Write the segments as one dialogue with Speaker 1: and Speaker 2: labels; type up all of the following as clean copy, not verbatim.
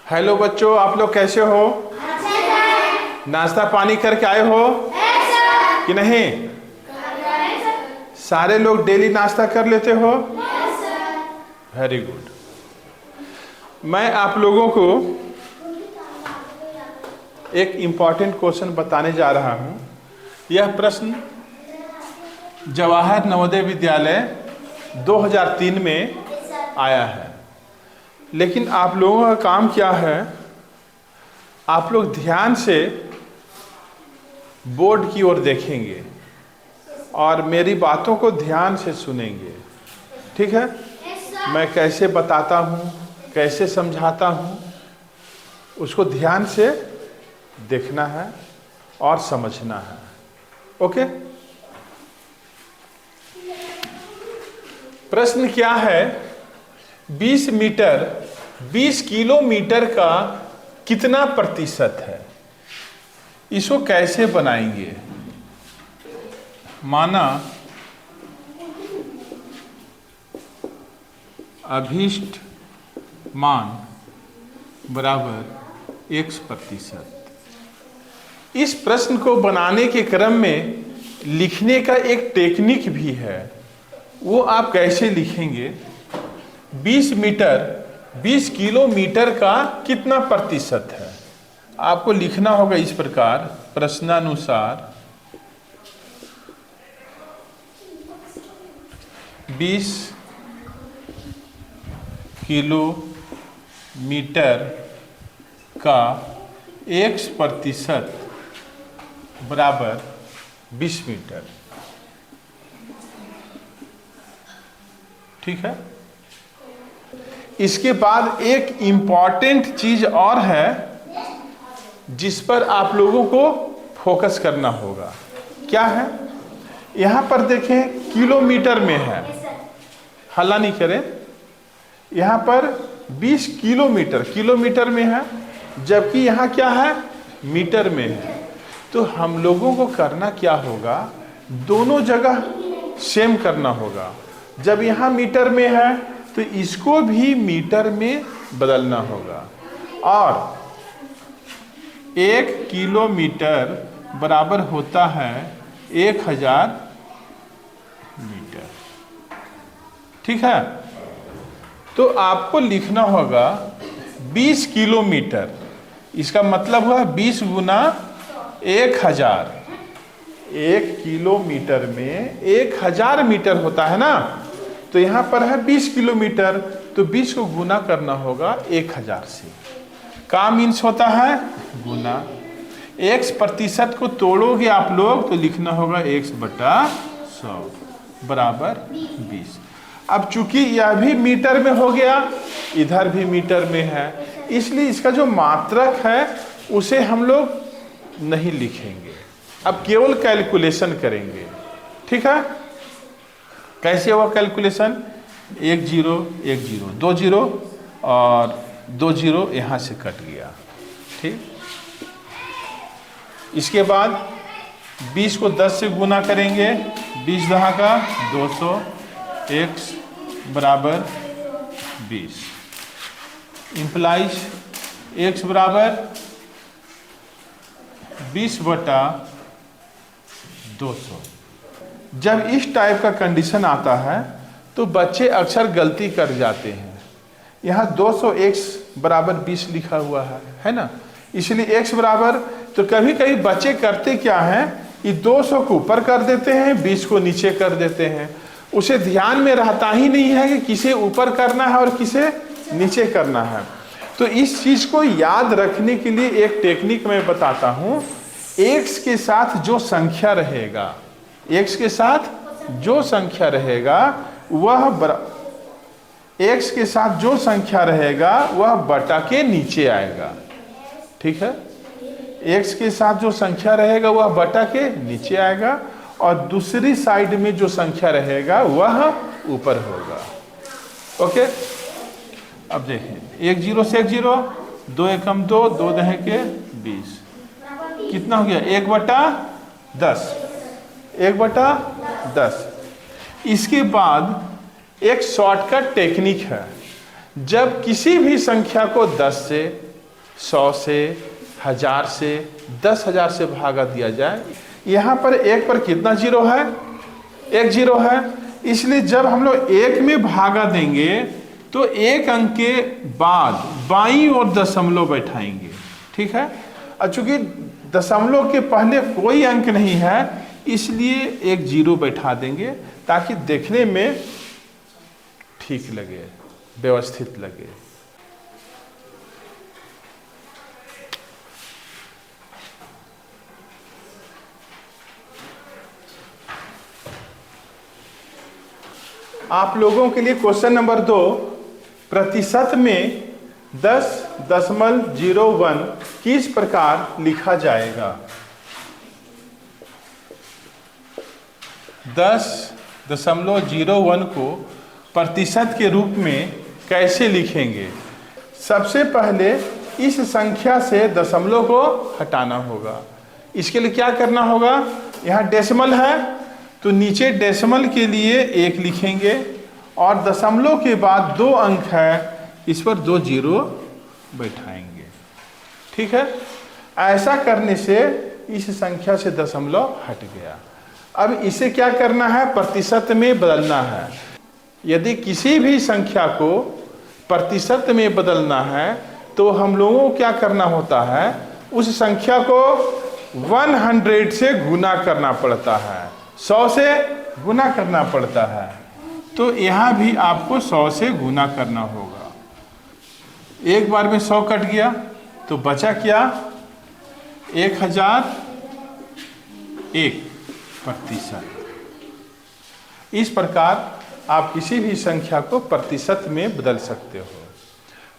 Speaker 1: Hello बच्चों, आप लोग कैसे हो? नाश्ता पानी करके आए हो कि नहीं? सारे लोग डेली नाश्ता कर लेते हो? Very good. मैं आप लोगों को एक इम्पॉर्टेंट क्वेश्चन बताने जा रहा हूं। यह प्रश्न जवाहर नवोदय विद्यालय 2003 में आया है। लेकिन आप लोगों का काम क्या है, आप लोग ध्यान से बोर्ड की ओर देखेंगे और मेरी बातों को ध्यान से सुनेंगे। ठीक है? मैं कैसे बताता हूँ, कैसे समझाता हूँ, उसको ध्यान से देखना है और समझना है। ओके? प्रश्न क्या है? 20 मीटर 20 किलोमीटर का कितना प्रतिशत है? इसको कैसे बनाएंगे? माना अभीष्ट मान बराबर x%। इस प्रश्न को बनाने के क्रम में लिखने का एक टेक्निक भी है। वो आप कैसे लिखेंगे? 20 किलोमीटर का कितना प्रतिशत है? आपको लिखना होगा इस प्रकार, प्रश्नानुसार 20 किलोमीटर का x% बराबर 20 मीटर। ठीक है? इसके बाद एक इम्पॉर्टेंट चीज और है जिस पर आप लोगों को फोकस करना होगा। क्या है? यहां पर देखें, किलोमीटर में है, हल्ला नहीं करें। यहां पर 20 किलोमीटर में है, जबकि यहां क्या है? मीटर में है। तो हम लोगों को करना क्या होगा? दोनों जगह सेम करना होगा। जब यहां मीटर में है तो इसको भी मीटर में बदलना होगा। और 1 किलोमीटर बराबर होता है 1000 मीटर। ठीक है? तो आपको लिखना होगा 20 किलोमीटर, इसका मतलब हुआ 20 गुना 1000। 1 किलोमीटर में 1000 मीटर होता है ना, तो यहां पर है 20 किलोमीटर, तो 20 को गुना करना होगा 1000 से। का मीन्स होता है गुना। x% को तोड़ोगे आप लोग तो लिखना होगा x/100 बराबर 20। अब चूंकि यह भी मीटर में हो गया, इधर भी मीटर में है, इसलिए इसका जो मात्रक है उसे हम लोग नहीं लिखेंगे। अब केवल कैलकुलेशन करेंगे। ठीक है? कैसे हुआ कैलकुलेशन? 1 0 1 0 2 0 और 2 0 यहां से कट गया। ठीक? इसके बाद 20 को 10 से गुना करेंगे, 20 दहा का 200, x बराबर 20 इंप्लाइज x बराबर 20/200। जब इस टाइप का कंडीशन आता है तो बच्चे अक्सर गलती कर जाते हैं। यहाँ 200x बराबर 20 लिखा हुआ है ना, इसलिए x बराबर, तो कभी कभी बच्चे करते क्या हैं, ये 200 को ऊपर कर देते हैं, 20 को नीचे कर देते हैं। उसे ध्यान में रहता ही नहीं है कि किसे ऊपर करना है और किसे नीचे करना है। तो इस चीज को याद रखने के लिए एक टेक्निक मैं बताता हूं। x के साथ जो संख्या रहेगा, x के साथ जो संख्या रहेगा x के साथ जो संख्या रहेगा वह बटा के नीचे आएगा। ठीक है? x के साथ जो संख्या रहेगा वह बटा के नीचे आएगा और दूसरी साइड में जो संख्या रहेगा वह ऊपर होगा। ओके? अब देखें, 1 0 से 1 0, 2 एकम 2, 2 दहे के 20, कितना हो गया? 1/10, 1/10। इसके बाद एक शॉर्टकट टेक्निक है। जब किसी भी संख्या को 10 से 100 से, 1000 से, 10,000 से भागा दिया जाए। यहाँ पर 1 पर कितना जीरो है? 1 जीरो है। इसलिए जब हम लोग 1 में भागा देंगे तो 1 अंक के बाद बाईं ओर दशमलव बैठाएंगे। ठीक है। और चूंकि दशमलव के पहले कोई अंक नहीं है इसलिए 1 जीरो बैठा देंगे ताकि देखने में ठीक लगे, व्यवस्थित लगे। आप लोगों के लिए क्वेश्चन नंबर 2, प्रतिशत में 10.01 किस प्रकार लिखा जाएगा? 10.01 को प्रतिशत के रूप में कैसे लिखेंगे? सबसे पहले इस संख्या से दशमलव को हटाना होगा। इसके लिए क्या करना होगा? यहाँ डेसिमल है तो नीचे डेसिमल के लिए 1 लिखेंगे और दशमलव के बाद 2 अंक है, इस पर 2 जीरो बैठाएंगे। ठीक है। ऐसा करने से इस संख्या से दशमलव हट गया। अब इसे क्या करना है? प्रतिशत में बदलना है। यदि किसी भी संख्या को प्रतिशत में बदलना है तो हम लोगों को क्या करना होता है? उस संख्या को 100 से गुना करना पड़ता है, 100 से गुना करना पड़ता है। तो यहाँ भी आपको 100 से गुना करना होगा। एक बार में 100 कट गया तो बचा क्या? 1001 प्रतिशत। इस प्रकार आप किसी भी संख्या को प्रतिशत में बदल सकते हो।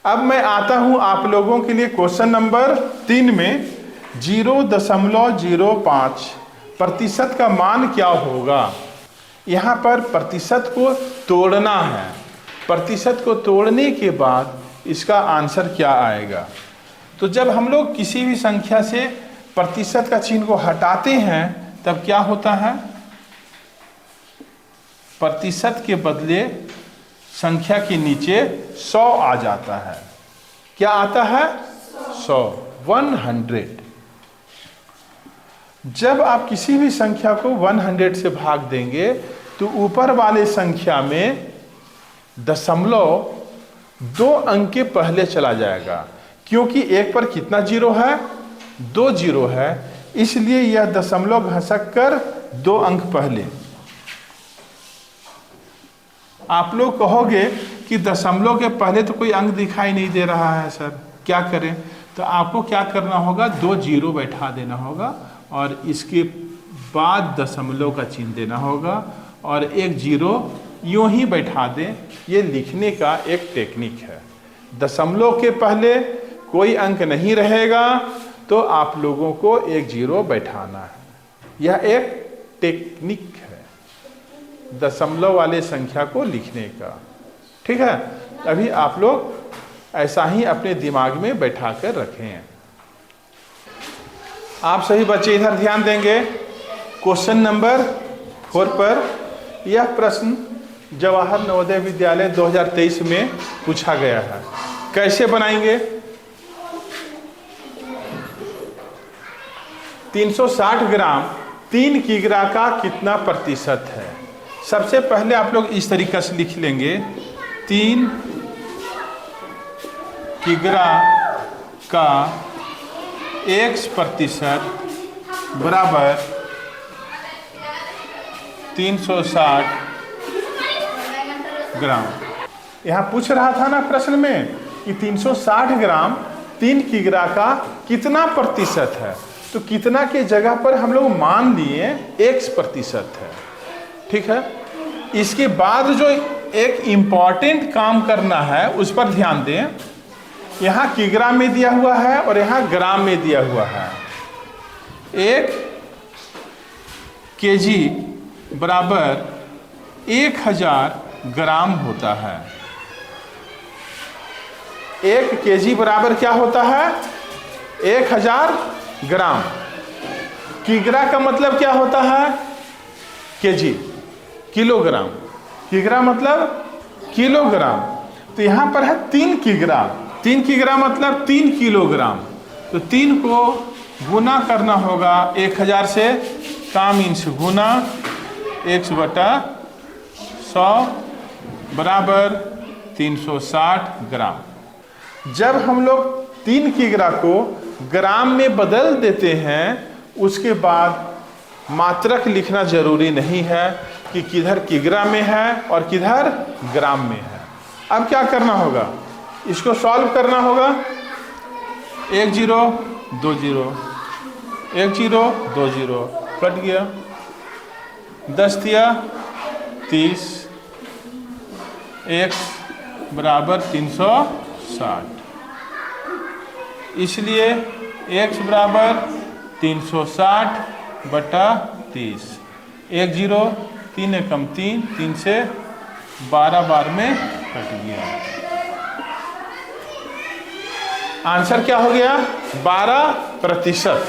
Speaker 1: अब मैं आता हूं आप लोगों के लिए क्वेश्चन नंबर 3 में 0.05 प्रतिशत का मान क्या होगा? यहाँ पर प्रतिशत को तोड़ना है। प्रतिशत को तोड़ने के बाद इसका आंसर क्या आएगा? तो जब हम लोग किसी भी संख्या से प्रतिशत का चिन्ह को हटाते हैं तब क्या होता है? प्रतिशत के बदले संख्या के नीचे 100 आ जाता है। क्या आता है? 100, 100। जब आप किसी भी संख्या को 100 से भाग देंगे तो ऊपर वाले संख्या में दशमलव 2 अंक के पहले चला जाएगा, क्योंकि 1 पर कितना जीरो है? 2 जीरो है, इसलिए यह दशमलव घसक कर 2 अंक पहले। आप लोग कहोगे कि दशमलव के पहले तो कोई अंक दिखाई नहीं दे रहा है सर, क्या करें? तो आपको क्या करना होगा? 2 जीरो बैठा देना होगा और इसके बाद दशमलव का चिन्ह देना होगा और 1 जीरो यूं ही बैठा दें। ये लिखने का एक टेक्निक है। दशमलव के पहले कोई अंक नहीं रहेगा तो आप लोगों को 1 जीरो बैठाना है। यह एक टेक्निक है दशमलव वाले संख्या को लिखने का। ठीक है। अभी आप लोग ऐसा ही अपने दिमाग में बैठा कर रखें। आप सभी बच्चे इधर ध्यान देंगे। क्वेश्चन नंबर 4 पर यह प्रश्न जवाहर नवोदय विद्यालय 2023 में पूछा गया है। कैसे बनाएंगे? 360 ग्राम 3 किग्रा का कितना प्रतिशत है? सबसे पहले आप लोग इस तरीके से लिख लेंगे, 3 किग्रा का x% बराबर 360 ग्राम। यहाँ पूछ रहा था ना प्रश्न में कि 360 ग्राम 3 किग्रा का कितना प्रतिशत है, तो कितना के जगह पर हम लोग मान लिए x% है। ठीक है। इसके बाद जो एक इम्पॉर्टेंट काम करना है उस पर ध्यान दें। यहाँ किग्रा में दिया हुआ है और यहाँ ग्राम में दिया हुआ है। 1 kg बराबर 1000 ग्राम होता है। 1 kg बराबर क्या होता है? 1000 ग्राम। किग्रा का मतलब क्या होता है? KG, kilogram. किग्रा मतलब किलोग्राम। तो यहाँ पर है 3 किग्रा। 3 किग्रा मतलब 3 किलोग्राम। तो 3 को गुना करना होगा 1000 से, काम इंच गुना x बटा 100 बराबर 360 ग्राम। जब हम लोग 3 किग्रा को ग्राम में बदल देते हैं, उसके बाद मात्रक लिखना जरूरी नहीं है कि किधर किग्रा में है और किधर ग्राम में है। अब क्या करना होगा, इसको सॉल्व करना होगा। 1 0 2 0 1 0 2 0 कट गया, 10 दिया 30, x बराबर 360, इसलिए x बराबर 360 बटा 30। 1 0 3 एकम 3, 3 से 12 बार में कट गया। आंसर क्या हो गया, 12%।